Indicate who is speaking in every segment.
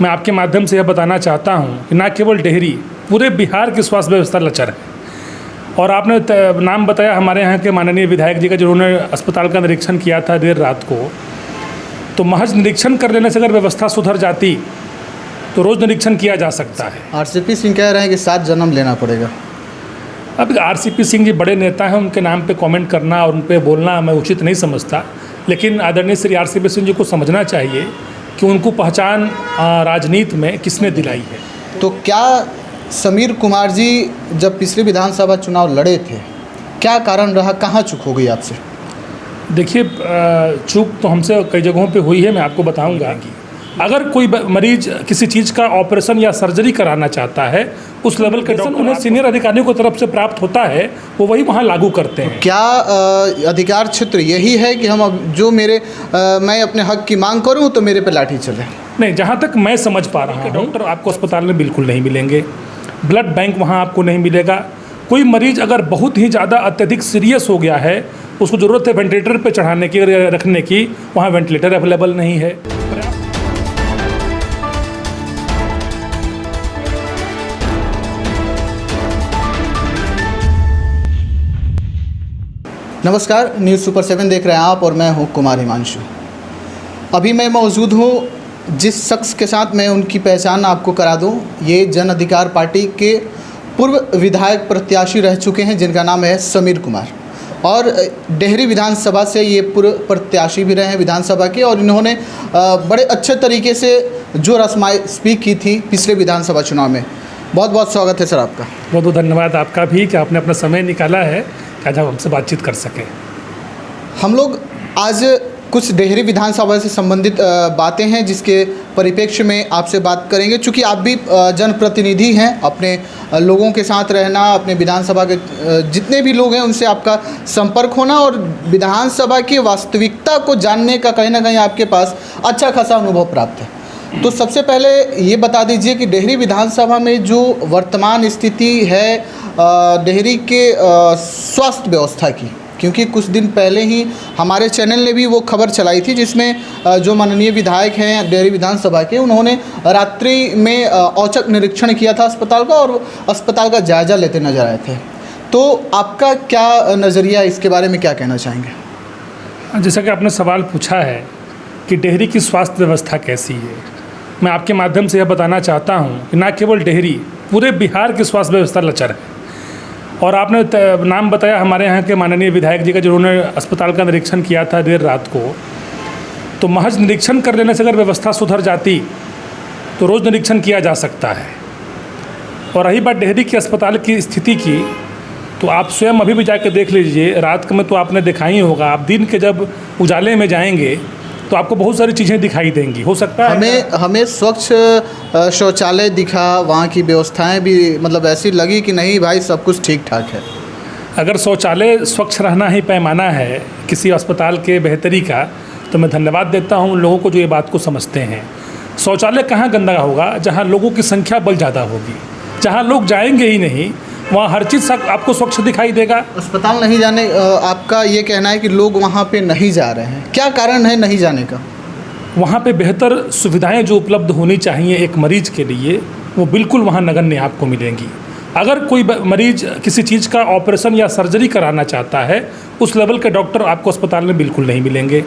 Speaker 1: मैं आपके माध्यम से यह बताना चाहता हूं कि न केवल डेहरी, पूरे बिहार की स्वास्थ्य व्यवस्था लचर है। और आपने नाम बताया हमारे यहाँ के माननीय विधायक जी का, जिन्होंने अस्पताल का निरीक्षण किया था देर रात को। तो महज निरीक्षण कर लेने से अगर व्यवस्था सुधर जाती तो रोज़ निरीक्षण किया जा सकता है।
Speaker 2: आरसीपी सिंह कह रहे हैं कि 7 जन्म लेना पड़ेगा।
Speaker 1: अब आरसीपी सिंह जी बड़े नेता हैं, उनके नाम पे कमेंट करना और उन पे बोलना मैं उचित नहीं समझता। लेकिन आदरणीय श्री आरसीपी सिंह जी को समझना चाहिए कि उनको पहचान राजनीति में किसने दिलाई है।
Speaker 2: तो क्या समीर कुमार जी जब पिछले विधानसभा चुनाव लड़े थे, क्या कारण रहा, कहाँ चूक हो गई आपसे?
Speaker 1: देखिए, चूक तो हमसे कई जगहों पे हुई है, मैं आपको बताऊंगा कि अगर कोई मरीज किसी चीज़ का ऑपरेशन या सर्जरी कराना चाहता है, उस लेवल के डॉक्टर उन्हें सीनियर अधिकारियों की तरफ से प्राप्त होता है, वो वही वहाँ लागू करते हैं।
Speaker 2: क्या अधिकार क्षेत्र यही है कि हम अब जो मैं अपने हक की मांग करूं तो मेरे पे लाठी चले?
Speaker 1: नहीं, जहाँ तक मैं समझ पा रहा हूँ, डॉक्टर आपको अस्पताल में बिल्कुल नहीं मिलेंगे, ब्लड बैंक वहाँ आपको नहीं मिलेगा। कोई मरीज अगर बहुत ही ज़्यादा अत्यधिक सीरियस हो गया है, उसको ज़रूरत है वेंटिलेटर पर चढ़ाने की, रखने की, वहाँ वेंटिलेटर अवेलेबल नहीं है।
Speaker 2: नमस्कार, न्यूज़ सुपर 7 देख रहे हैं आप और मैं हूं कुमार हिमांशु। अभी मैं मौजूद हूं जिस शख्स के साथ, मैं उनकी पहचान आपको करा दूं। ये जन अधिकार पार्टी के पूर्व विधायक प्रत्याशी रह चुके हैं, जिनका नाम है समीर कुमार, और डेहरी विधानसभा से ये पूर्व प्रत्याशी भी रहे हैं विधानसभा के। और इन्होंने बड़े अच्छे तरीके से जो रस्माई स्पीक की थी पिछले विधानसभा चुनाव में। बहुत बहुत स्वागत है सर आपका।
Speaker 1: बहुत बहुत धन्यवाद आपका भी कि आपने अपना समय निकाला है कि आज हम हमसे बातचीत कर सकें।
Speaker 2: हम लोग आज कुछ डेहरी विधानसभा से संबंधित बातें हैं जिसके परिप्रेक्ष्य में आपसे बात करेंगे। चूँकि आप भी जनप्रतिनिधि हैं, अपने लोगों के साथ रहना, अपने विधानसभा के जितने भी लोग हैं उनसे आपका संपर्क होना और विधानसभा की वास्तविकता को जानने का कहीं ना कहीं आपके पास अच्छा खासा अनुभव प्राप्त है। तो सबसे पहले ये बता दीजिए कि डेहरी विधानसभा में जो वर्तमान स्थिति है डेहरी के स्वास्थ्य व्यवस्था की, क्योंकि कुछ दिन पहले ही हमारे चैनल ने भी वो खबर चलाई थी जिसमें जो माननीय विधायक हैं डेहरी विधानसभा के, उन्होंने रात्रि में औचक निरीक्षण किया था अस्पताल का और अस्पताल का जायज़ा लेते नजर आए थे। तो आपका क्या नज़रिया, इसके बारे में क्या कहना चाहेंगे?
Speaker 1: जैसा कि आपने सवाल पूछा है कि डेहरी की स्वास्थ्य व्यवस्था कैसी है, मैं आपके माध्यम से यह बताना चाहता हूँ कि न केवल डेहरी, पूरे बिहार की स्वास्थ्य व्यवस्था लचर है। और आपने नाम बताया हमारे यहाँ के माननीय विधायक जी का, जिन्होंने अस्पताल का निरीक्षण किया था देर रात को। तो महज निरीक्षण कर लेने से अगर व्यवस्था सुधर जाती तो रोज़ निरीक्षण किया जा सकता है। और रही बात डेहरी के अस्पताल की स्थिति की, तो आप स्वयं अभी भी जाकर देख लीजिए। रात में तो आपने देखा ही होगा, आप दिन के जब उजाले में जाएंगे तो आपको बहुत सारी चीज़ें दिखाई देंगी। हो सकता है
Speaker 2: हमें स्वच्छ शौचालय दिखा, वहाँ की व्यवस्थाएं भी मतलब ऐसी लगी कि नहीं भाई सब कुछ ठीक ठाक है।
Speaker 1: अगर शौचालय स्वच्छ रहना ही पैमाना है किसी अस्पताल के बेहतरी का, तो मैं धन्यवाद देता हूँ उन लोगों को जो ये बात को समझते हैं। शौचालय कहाँ गंदा होगा? जहाँ लोगों की संख्या बल ज़्यादा होगी, जहाँ लोग जाएंगे ही नहीं, वहाँ हर चीज़ आपको स्वच्छ दिखाई देगा।
Speaker 2: अस्पताल नहीं जाने, आपका ये कहना है कि लोग वहाँ पे नहीं जा रहे हैं, क्या कारण है नहीं जाने का?
Speaker 1: वहाँ पे बेहतर सुविधाएं जो उपलब्ध होनी चाहिए एक मरीज के लिए, वो बिल्कुल वहाँ नगण्य आपको मिलेंगी। अगर कोई मरीज किसी चीज़ का ऑपरेशन या सर्जरी कराना चाहता है, उस लेवल के डॉक्टर आपको अस्पताल में बिल्कुल नहीं मिलेंगे,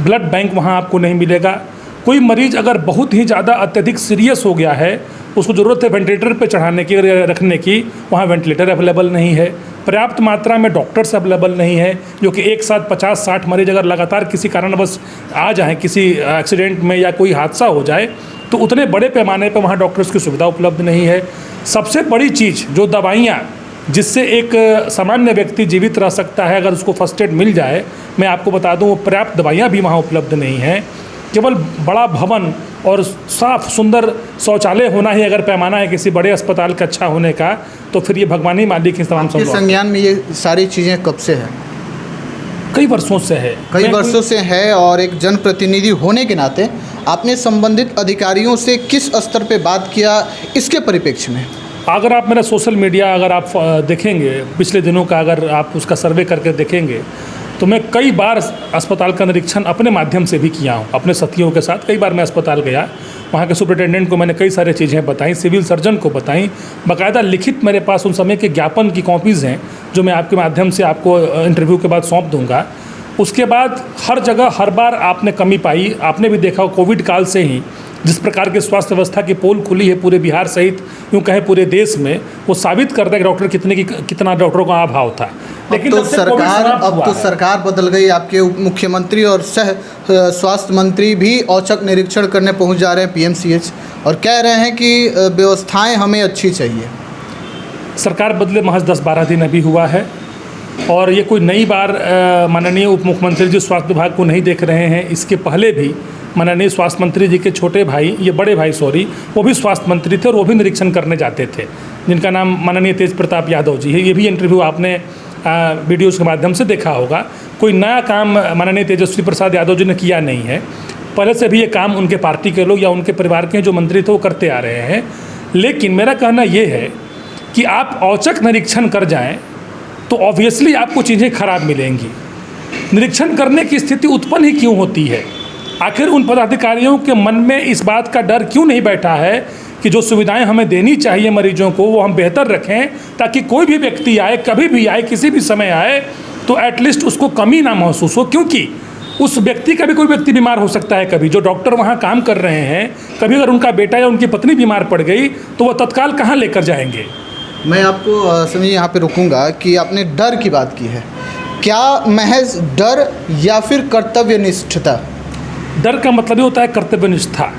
Speaker 1: ब्लड बैंक वहाँ आपको नहीं मिलेगा। कोई मरीज अगर बहुत ही ज़्यादा अत्यधिक सीरियस हो गया है, उसको ज़रूरत है वेंटिलेटर पे चढ़ाने की, रखने की, वहाँ वेंटिलेटर अवेलेबल नहीं है, पर्याप्त मात्रा में डॉक्टर्स अवेलेबल नहीं है, जो कि एक साथ 50-60 मरीज अगर लगातार किसी कारणवश आ जाएं, किसी एक्सीडेंट में या कोई हादसा हो जाए, तो उतने बड़े पैमाने पर वहाँ डॉक्टर्स की सुविधा उपलब्ध नहीं है। सबसे बड़ी चीज़ जो दवाइयाँ जिससे एक सामान्य व्यक्ति जीवित रह सकता है, अगर उसको फर्स्ट एड मिल जाए, मैं आपको बता दूँ वो पर्याप्त दवाइयाँ भी वहाँ उपलब्ध नहीं हैं। केवल बड़ा भवन और साफ सुंदर शौचालय होना ही अगर पैमाना है किसी बड़े अस्पताल का अच्छा होने का, तो फिर ये भगवानी मालिक की तमाम
Speaker 2: संज्ञान में ये सारी चीज़ें कब से है?
Speaker 1: कई वर्षों से है।
Speaker 2: कई वर्षों से है। और एक जनप्रतिनिधि होने के नाते आपने संबंधित अधिकारियों से किस स्तर पे बात किया, इसके परिप्रेक्ष्य में?
Speaker 1: अगर आप मेरा सोशल मीडिया अगर आप देखेंगे पिछले दिनों का, अगर आप उसका सर्वे करके देखेंगे, तो मैं कई बार अस्पताल का निरीक्षण अपने माध्यम से भी किया हूँ, अपने साथियों के साथ कई बार मैं अस्पताल गया। वहाँ के सुपरिटेंडेंट को मैंने कई सारी चीज़ें बताई, सिविल सर्जन को बताई, बाकायदा लिखित मेरे पास उन समय के ज्ञापन की कॉपीज़ हैं जो मैं आपके माध्यम से आपको इंटरव्यू के बाद सौंप दूंगा। उसके बाद हर जगह हर बार आपने कमी पाई। आपने भी देखा कोविड काल से ही जिस प्रकार की स्वास्थ्य व्यवस्था की पोल खुली है पूरे बिहार सहित यूँ कहें पूरे देश में, वो साबित करता है कि डॉक्टर कितना डॉक्टरों का अभाव था।
Speaker 2: लेकिन अब तो सरकार बदल गई। आपके उप मुख्यमंत्री और सह स्वास्थ्य मंत्री भी औचक निरीक्षण करने पहुंच जा रहे हैं पीएमसीएच और कह रहे हैं कि व्यवस्थाएं हमें अच्छी चाहिए।
Speaker 1: सरकार बदले महज 10-12 दिन अभी हुआ है और ये कोई नई बार माननीय उप मुख्यमंत्री जी स्वास्थ्य विभाग को नहीं देख रहे हैं। इसके पहले भी माननीय स्वास्थ्य मंत्री जी के छोटे भाई, ये बड़े भाई सॉरी, वो भी स्वास्थ्य मंत्री थे और वो भी निरीक्षण करने जाते थे, जिनका नाम माननीय तेज प्रताप यादव जी है। ये भी इंटरव्यू आपने वीडियोज़ के माध्यम से देखा होगा। कोई नया काम माननीय तेजस्वी प्रसाद यादव जी ने किया नहीं है। पहले से भी ये काम उनके पार्टी के लोग या उनके परिवार के जो मंत्री थे वो करते आ रहे हैं। लेकिन मेरा कहना ये है कि आप औचक निरीक्षण कर जाएं तो ऑब्वियसली आपको चीज़ें खराब मिलेंगी। निरीक्षण करने की स्थिति उत्पन्न ही क्यों होती है? आखिर उन पदाधिकारियों के मन में इस बात का डर क्यों नहीं बैठा है कि जो सुविधाएं हमें देनी चाहिए मरीजों को वो हम बेहतर रखें, ताकि कोई भी व्यक्ति आए, कभी भी आए, किसी भी समय आए तो एटलीस्ट उसको कमी ना महसूस हो। क्योंकि उस व्यक्ति का भी कोई व्यक्ति बीमार हो सकता है। कभी जो डॉक्टर वहाँ काम कर रहे हैं, कभी अगर उनका बेटा या उनकी पत्नी बीमार पड़ गई तो वह तत्काल कहाँ लेकर जाएंगे?
Speaker 2: मैं आपको समझिए यहाँ पे रुकूंगा कि आपने डर की बात की है। क्या महज डर या फिर कर्तव्यनिष्ठता?
Speaker 1: डर का मतलब ही होता है कर्तव्यनिष्ठा।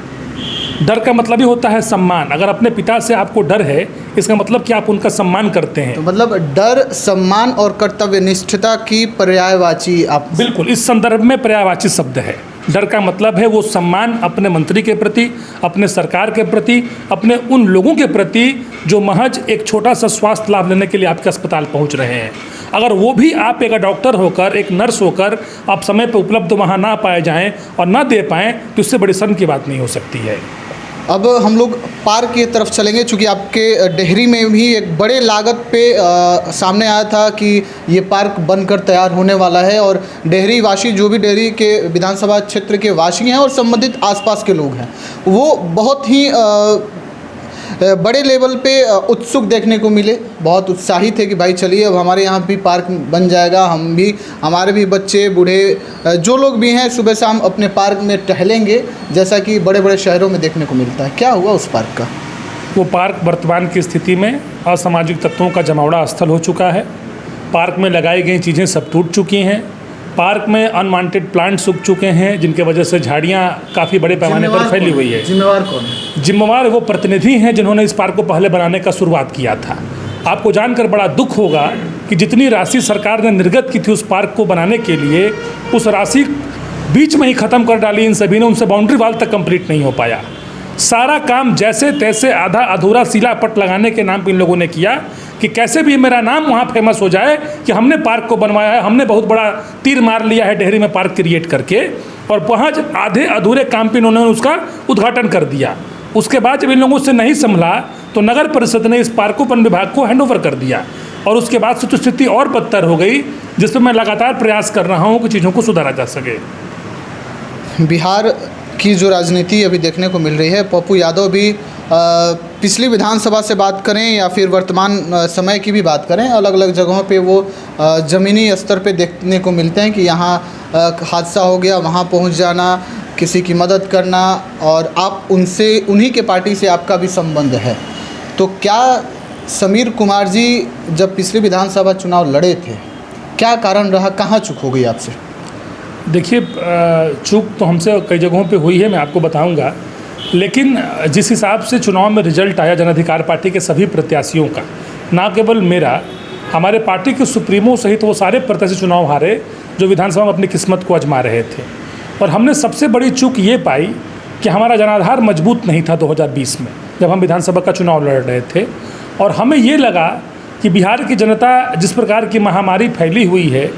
Speaker 1: डर का मतलब ही होता है सम्मान। अगर अपने पिता से आपको डर है, इसका मतलब कि आप उनका सम्मान करते हैं।
Speaker 2: तो मतलब डर, सम्मान और कर्तव्यनिष्ठता की पर्यायवाची आप
Speaker 1: बिल्कुल इस संदर्भ में पर्यायवाची शब्द है। डर का मतलब है वो सम्मान अपने मंत्री के प्रति, अपने सरकार के प्रति, अपने उन लोगों के प्रति जो महज एक छोटा सा स्वास्थ्य लाभ लेने के लिए आपके अस्पताल पहुंच रहे हैं। अगर वो भी आप एक डॉक्टर होकर, एक नर्स होकर आप समय पर उपलब्ध वहाँ ना पाए जाएं और ना दे पाएँ तो इससे बड़ी शर्म की बात नहीं हो सकती है।
Speaker 2: अब हम लोग पार्क की तरफ चलेंगे, चूँकि आपके डेहरी में भी एक बड़े लागत पे सामने आया था कि ये पार्क बनकर तैयार होने वाला है और डेहरी वासी, जो भी डेहरी के विधानसभा क्षेत्र के वासी हैं और संबंधित आसपास के लोग हैं, वो बहुत ही बड़े लेवल पे उत्सुक देखने को मिले। बहुत उत्साहित थे कि भाई चलिए अब हमारे यहाँ भी पार्क बन जाएगा, हम भी, हमारे भी बच्चे, बूढ़े, जो लोग भी हैं सुबह शाम अपने पार्क में टहलेंगे, जैसा कि बड़े बड़े शहरों में देखने को मिलता है। क्या हुआ उस पार्क का?
Speaker 1: वो पार्क वर्तमान की स्थिति में असामाजिक तत्वों का जमावड़ा स्थल हो चुका है। पार्क में लगाई गई चीज़ें सब टूट चुकी हैं। पार्क में अनवांटेड प्लांट्स उग चुके हैं, जिनके वजह से झाड़ियाँ काफ़ी बड़े पैमाने पर फैली हुई है।
Speaker 2: जिम्मेवार कौन है?
Speaker 1: जिम्मेवार वो प्रतिनिधि हैं जिन्होंने इस पार्क को पहले बनाने का शुरुआत किया था। आपको जानकर बड़ा दुख होगा कि जितनी राशि सरकार ने निर्गत की थी उस पार्क को बनाने के लिए, उस राशि बीच में ही ख़त्म कर डाली इन सभी ने। उनसे बाउंड्री वाल तक कंप्लीट नहीं हो पाया। सारा काम जैसे तैसे आधा अधूरा सिलापट लगाने के नाम पर इन लोगों ने किया कि कैसे भी मेरा नाम वहाँ फेमस हो जाए कि हमने पार्क को बनवाया है, हमने बहुत बड़ा तीर मार लिया है डेहरी में पार्क क्रिएट करके। और वहाँ आधे अधूरे काम पे इन्होंने उसका उद्घाटन कर दिया। उसके बाद जब इन लोगों से नहीं संभला तो नगर परिषद ने इस पार्क को वन विभाग को हैंडओवर कर दिया और उसके बाद से तो स्थिति और बदतर हो गई, जिसमें मैं लगातार प्रयास कर रहा हूँ कि चीज़ों को सुधारा जा सके।
Speaker 2: बिहार की जो राजनीति अभी देखने को मिल रही है, पप्पू यादव भी पिछली विधानसभा से बात करें या फिर वर्तमान समय की भी बात करें, अलग अलग जगहों पे वो ज़मीनी स्तर पे देखने को मिलते हैं कि यहाँ हादसा हो गया, वहाँ पहुँच जाना, किसी की मदद करना, और आप उनसे, उन्हीं के पार्टी से आपका भी संबंध है। तो क्या समीर कुमार जी जब पिछले विधानसभा चुनाव लड़े थे, क्या कारण रहा, कहाँ चूक हो गई आपसे?
Speaker 1: देखिए, चूक तो हमसे कई जगहों पे हुई है, मैं आपको बताऊंगा। लेकिन जिस हिसाब से चुनाव में रिजल्ट आया जन अधिकार पार्टी के सभी प्रत्याशियों का, ना केवल मेरा, हमारे पार्टी के सुप्रीमो सहित वो सारे प्रत्याशी चुनाव हारे जो विधानसभा में अपनी किस्मत को आजमा रहे थे। और हमने सबसे बड़ी चूक ये पाई कि हमारा जनाधार मजबूत नहीं था 2020 में जब हम विधानसभा का चुनाव लड़ रहे थे। और हमें ये लगा कि बिहार की जनता जिस प्रकार की महामारी फैली हुई है,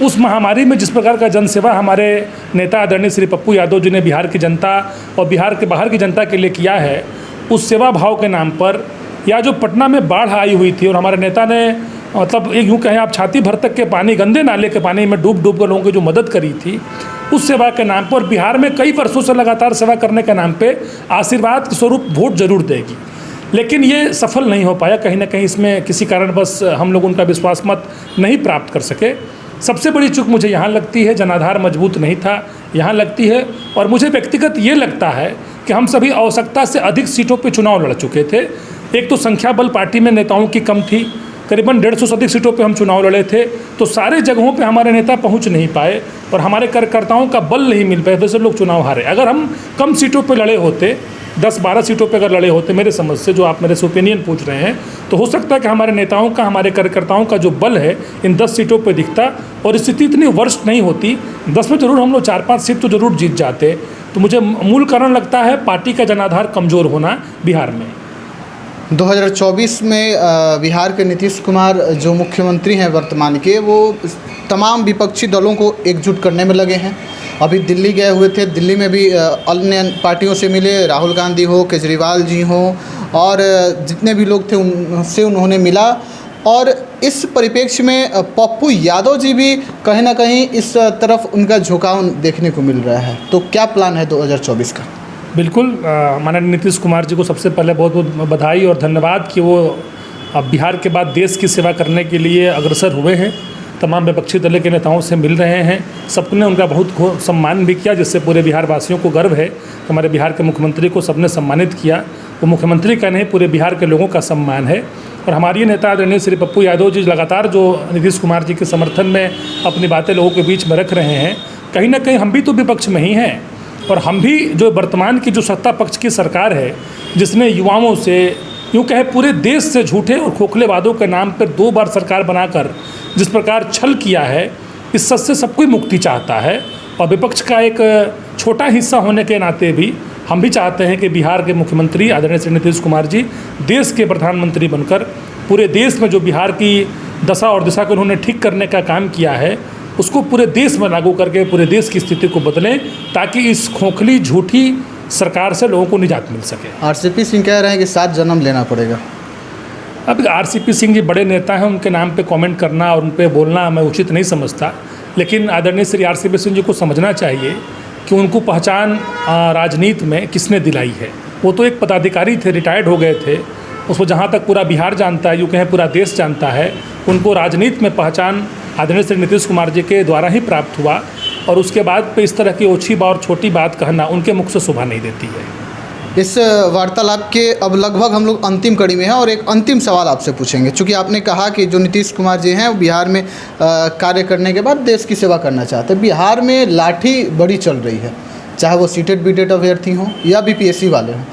Speaker 1: उस महामारी में जिस प्रकार का जनसेवा हमारे नेता आदरणीय श्री पप्पू यादव जी ने बिहार की जनता और बिहार के बाहर की जनता के लिए किया है, उस सेवा भाव के नाम पर, या जो पटना में बाढ़ आई हुई थी और हमारे नेता ने मतलब एक यूँ कहें आप छाती भर तक के पानी, गंदे नाले के पानी में डूब कर लोगों की जो मदद करी थी, उस सेवा के नाम पर, और बिहार में कई वर्षों से लगातार सेवा करने के नाम पे आशीर्वाद के स्वरूप वोट जरूर देगी। लेकिन ये सफल नहीं हो पाया, कहीं ना कहीं इसमें किसी कारण बस हम लोग उनका विश्वास मत नहीं प्राप्त कर सके। सबसे बड़ी चूक मुझे यहाँ लगती है, जनाधार मजबूत नहीं था, यहाँ लगती है। और मुझे व्यक्तिगत ये लगता है कि हम सभी आवश्यकता से अधिक सीटों पे चुनाव लड़ चुके थे। एक तो संख्या बल पार्टी में नेताओं की कम थी, करीबन 150 से अधिक सीटों पे हम चुनाव लड़े थे, तो सारे जगहों पे हमारे नेता पहुंच नहीं पाए और हमारे कार्यकर्ताओं का बल नहीं मिल पाया, वैसे लोग चुनाव हारे। अगर हम कम सीटों पे लड़े होते, 10-12 सीटों पे अगर लड़े होते, मेरे समझ से, जो आप मेरे से ओपिनियन पूछ रहे हैं, तो हो सकता है कि हमारे नेताओं का, हमारे कार्यकर्ताओं का जो बल है इन 10 सीटों पे दिखता और स्थिति इतनी वर्स्ट नहीं होती। 10 में जरूर हम लोग 4-5 सीट तो जरूर जीत जाते। तो मुझे मूल कारण लगता है पार्टी का जनाधार कमज़ोर होना बिहार में।
Speaker 2: 2024 में बिहार के नीतीश कुमार जो मुख्यमंत्री हैं वर्तमान के, वो तमाम विपक्षी दलों को एकजुट करने में लगे हैं। अभी दिल्ली गए हुए थे, दिल्ली में भी अन्य पार्टियों से मिले, राहुल गांधी हो, केजरीवाल जी हो, और जितने भी लोग थे उनसे उन्होंने मिला। और इस परिप्रेक्ष्य में पप्पू यादव जी भी कहीं ना कहीं इस तरफ उनका झुकाव देखने को मिल रहा है। तो क्या प्लान है 2024 का?
Speaker 1: बिल्कुल, माननीय नीतीश कुमार जी को सबसे पहले बहुत बहुत बधाई और धन्यवाद कि वो बिहार के बाद देश की सेवा करने के लिए अग्रसर हुए हैं। तमाम विपक्षी दल के नेताओं से मिल रहे हैं, सबने उनका बहुत सम्मान भी किया, जिससे पूरे बिहार वासियों को गर्व है। हमारे बिहार के मुख्यमंत्री को सबने सम्मानित किया, वो मुख्यमंत्री का नहीं, पूरे बिहार के लोगों का सम्मान है। और हमारे नेता आदरणीय श्री पप्पू यादव जी लगातार जो नीतीश कुमार जी के समर्थन में अपनी बातें लोगों के बीच में रख रहे हैं, कहीं ना कहीं हम भी तो विपक्ष में ही हैं। और हम भी जो वर्तमान की जो सत्ता पक्ष की सरकार है, जिसने युवाओं से, यूँ कहे पूरे देश से झूठे और खोखले वादों के नाम पर 2 बार सरकार बनाकर जिस प्रकार छल किया है, इस सच से सब कोई मुक्ति चाहता है। और विपक्ष का एक छोटा हिस्सा होने के नाते भी हम भी चाहते हैं कि बिहार के मुख्यमंत्री आदरणीय श्री नीतीश कुमार जी देश के प्रधानमंत्री बनकर पूरे देश में जो बिहार की दशा और दिशा को उन्होंने ठीक करने का काम किया है, उसको पूरे देश में लागू करके पूरे देश की स्थिति को बदलें, ताकि इस खोखली झूठी सरकार से लोगों को निजात मिल सके।
Speaker 2: आरसीपी सिंह कह रहे हैं कि 7 जन्म लेना पड़ेगा।
Speaker 1: अब आरसीपी सिंह जी बड़े नेता हैं, उनके नाम पे कमेंट करना और उन पे बोलना मैं उचित नहीं समझता। लेकिन आदरणीय श्री आरसीपी सिंह जी को समझना चाहिए कि उनको पहचान राजनीति में किसने दिलाई है। वो तो एक पदाधिकारी थे, रिटायर्ड हो गए थे। उसको जहाँ तक पूरा बिहार जानता है, यूँ कहें पूरा देश जानता है, उनको राजनीति में पहचान आदरणीय श्री नीतीश कुमार जी के द्वारा ही प्राप्त हुआ। और उसके बाद पे इस तरह की ओछी बात और छोटी बात कहना उनके मुख से शोभा नहीं देती है।
Speaker 2: इस वार्तालाप के अब लगभग हम लोग अंतिम कड़ी में हैं और एक अंतिम सवाल आपसे पूछेंगे। चूँकि आपने कहा कि जो नीतीश कुमार जी हैं वो बिहार में कार्य करने के बाद देश की सेवा करना चाहते हैं। बिहार में लाठी बड़ी चल रही है, चाहे वो सीटेड बीटेड अभ्यर्थी हों या बीपीएससी वाले हों।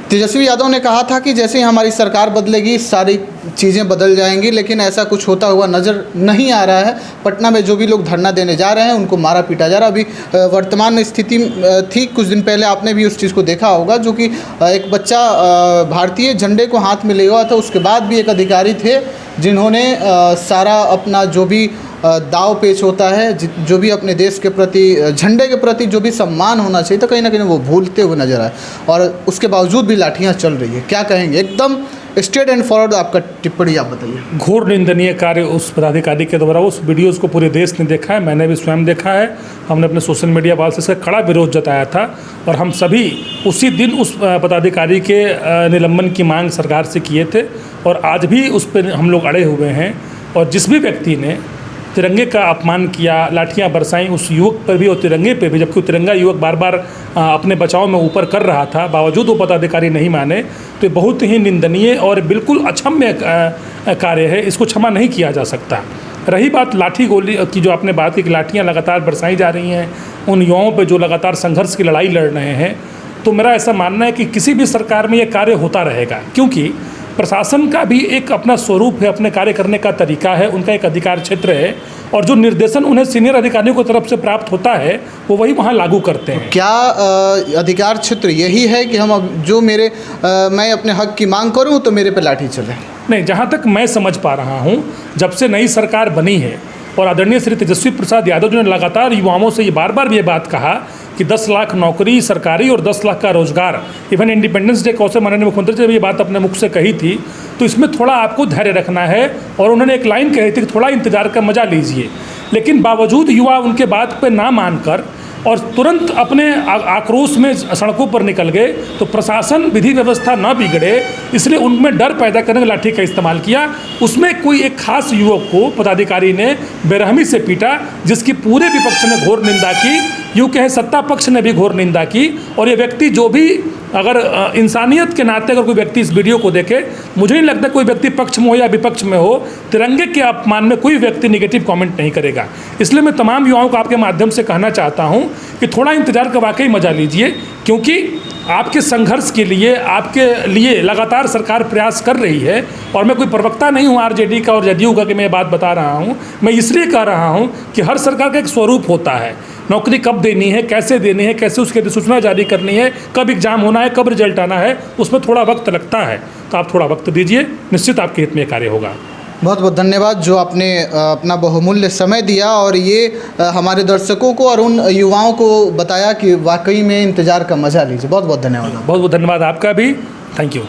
Speaker 2: तेजस्वी यादव ने कहा था कि जैसे ही हमारी सरकार बदलेगी सारी चीज़ें बदल जाएंगी, लेकिन ऐसा कुछ होता हुआ नज़र नहीं आ रहा है। पटना में जो भी लोग धरना देने जा रहे हैं उनको मारा पीटा जा रहा है। अभी वर्तमान में स्थिति थी, कुछ दिन पहले आपने भी उस चीज़ को देखा होगा, जो कि एक बच्चा भारतीय झंडे को हाथ में ले हुआ था। उसके बाद भी एक अधिकारी थे जिन्होंने सारा अपना जो भी दाव पेच होता है, जो भी अपने देश के प्रति, झंडे के प्रति जो भी सम्मान होना चाहिए था, कहीं ना कहीं वो भूलते हुए नजर आए। और उसके बावजूद भी लाठियां चल रही है। क्या कहेंगे? एकदम स्ट्रेट एंड फॉरवर्ड आपका टिप्पणी आप बताइए।
Speaker 1: घोर निंदनीय कार्य उस पदाधिकारी के द्वारा। उस वीडियोज़ को पूरे देश ने देखा है, मैंने भी स्वयं देखा है। हमने अपने सोशल मीडिया वाल से इसका कड़ा विरोध जताया था और हम सभी उसी दिन उस पदाधिकारी के निलंबन की मांग सरकार से किए थे और आज भी उस पर हम लोग अड़े हुए हैं। और जिस भी व्यक्ति ने तिरंगे का अपमान किया, लाठियां बरसाईं उस युवक पर भी और तिरंगे पे भी, जबकि तिरंगा युवक बार बार अपने बचाव में ऊपर कर रहा था, बावजूद वो पदाधिकारी नहीं माने, तो बहुत ही निंदनीय और बिल्कुल अक्षम्य कार्य है। इसको क्षमा नहीं किया जा सकता। रही बात लाठी गोली की, जो आपने बात की कि लाठियाँ लगातार बरसाई जा रही हैं उन युवाओं पर जो लगातार संघर्ष की लड़ाई लड़ रहे हैं, तो मेरा ऐसा मानना है कि किसी भी सरकार में ये कार्य होता रहेगा, क्योंकि प्रशासन का भी एक अपना स्वरूप है, अपने कार्य करने का तरीका है, उनका एक अधिकार क्षेत्र है और जो निर्देशन उन्हें सीनियर अधिकारियों की तरफ से प्राप्त होता है वो वही वहाँ लागू करते हैं।
Speaker 2: क्या अधिकार क्षेत्र यही है कि हम अब जो मैं अपने हक की मांग करूँ तो मेरे पे लाठी चले?
Speaker 1: नहीं, जहाँ तक मैं समझ पा रहा हूँ, जब से नई सरकार बनी है और आदरणीय श्री तेजस्वी प्रसाद यादव जी ने लगातार युवाओं से ये बार बार ये बात कहा कि 10 लाख नौकरी सरकारी और 10 लाख का रोजगार, इवन इंडिपेंडेंस डे कौशल माननीय मुख्यमंत्री जी ने ये बात अपने मुख से कही थी, तो इसमें थोड़ा आपको धैर्य रखना है। और उन्होंने एक लाइन कही थी कि थोड़ा इंतजार का मजा लीजिए, लेकिन बावजूद युवा उनके बात पर ना मानकर और तुरंत अपने आक्रोश में सड़कों पर निकल गए, तो प्रशासन विधि व्यवस्था न बिगड़े इसलिए उनमें डर पैदा करने का लाठी का इस्तेमाल किया। उसमें कोई एक खास युवक को पदाधिकारी ने बेरहमी से पीटा, जिसकी पूरे विपक्ष ने घोर निंदा की, यूँ कहें सत्ता पक्ष ने भी घोर निंदा की। और ये व्यक्ति जो भी अगर इंसानियत के नाते अगर कोई व्यक्ति इस वीडियो को देखे, मुझे नहीं लगता कोई व्यक्ति पक्ष में हो या विपक्ष में हो, तिरंगे के अपमान में कोई व्यक्ति निगेटिव कमेंट नहीं करेगा। इसलिए मैं तमाम युवाओं को आपके माध्यम से कहना चाहता हूं कि थोड़ा इंतजार का वाकई मजा लीजिए, क्योंकि आपके संघर्ष के लिए, आपके लिए लगातार सरकार प्रयास कर रही है। और मैं कोई प्रवक्ता नहीं हूँ आरजेडी का और जदयू का कि मैं ये बात बता रहा हूँ, मैं इसलिए कह रहा हूँ कि हर सरकार का एक स्वरूप होता है। नौकरी कब देनी है, कैसे देनी है, कैसे उसके अधिसूचना जारी करनी है, कब एग्जाम होना है, कब रिजल्ट आना है, उसमें थोड़ा वक्त लगता है। तो आप थोड़ा वक्त दीजिए, निश्चित आपके हित में कार्य होगा।
Speaker 2: बहुत बहुत धन्यवाद जो आपने अपना बहुमूल्य समय दिया और ये हमारे दर्शकों को और उन युवाओं को बताया कि वाकई में इंतज़ार का मजा लीजिए। बहुत बहुत धन्यवाद।
Speaker 1: बहुत बहुत धन्यवाद आपका भी। Thank you.